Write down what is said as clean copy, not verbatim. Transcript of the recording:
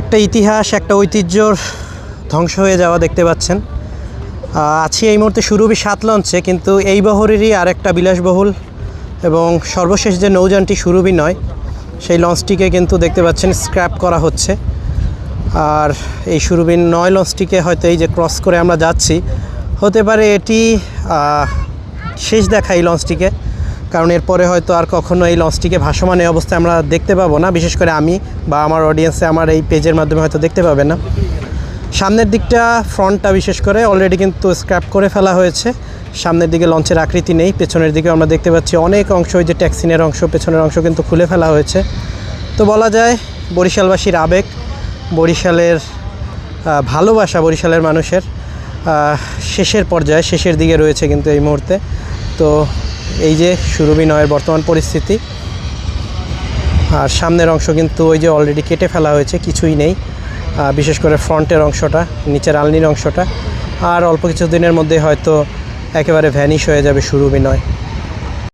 একটা ইতিহাস, একটা ঐতিহ্যর ধ্বংস হয়ে যাওয়া দেখতে পাচ্ছেন। আছি এই মুহূর্তে সুরভি 7 লঞ্চে, কিন্তু এই বহরেরই আরেকটা বিলাসবহুল এবং সর্বশেষ যে নৌযানটি সুরভি 9, সেই লঞ্চটিকে কিন্তু দেখতে পাচ্ছেন স্ক্র্যাপ করা হচ্ছে। আর এই সুরভি 9 লঞ্চটিকে হয়তো এই যে ক্রস করে আমরা যাচ্ছি, হতে পারে এটি শেষ দেখা এই লঞ্চটিকে, কারণ এরপরে হয়তো আর কখনো এই লঞ্চটিকে ভাসমান এই অবস্থায় আমরা দেখতে পাবো না। বিশেষ করে আমি বা আমার অডিয়েন্সে আমার এই পেজের মাধ্যমে হয়তো দেখতে পাবে না। সামনের দিকটা, ফ্রন্টটা বিশেষ করে অলরেডি কিন্তু স্ক্র্যাপ করে ফেলা হয়েছে। সামনের দিকে লঞ্চের আকৃতি নেই। পেছনের দিকে আমরা দেখতে পাচ্ছি অনেক অংশ, ওই যে ট্যাক্সিনের অংশ, পেছনের অংশ কিন্তু খুলে ফেলা হয়েছে। তো বলা যায় বরিশালবাসীর আবেগ, বরিশালের ভালোবাসা, বরিশালের মানুষের শেষের পর্যায়ে, শেষের দিকে রয়েছে কিন্তু এই মুহূর্তে। তো এই যে সুরভি 9-এর বর্তমান পরিস্থিতি। আর সামনের অংশ কিন্তু ওই যে অলরেডি কেটে ফেলা হয়েছে, কিছুই নেই। বিশেষ করে ফ্রন্টের অংশটা, নিচের আলনির অংশটা। আর অল্প কিছু দিনের মধ্যে হয়তো একেবারে ভ্যানিশ হয়ে যাবে সুরভি 9।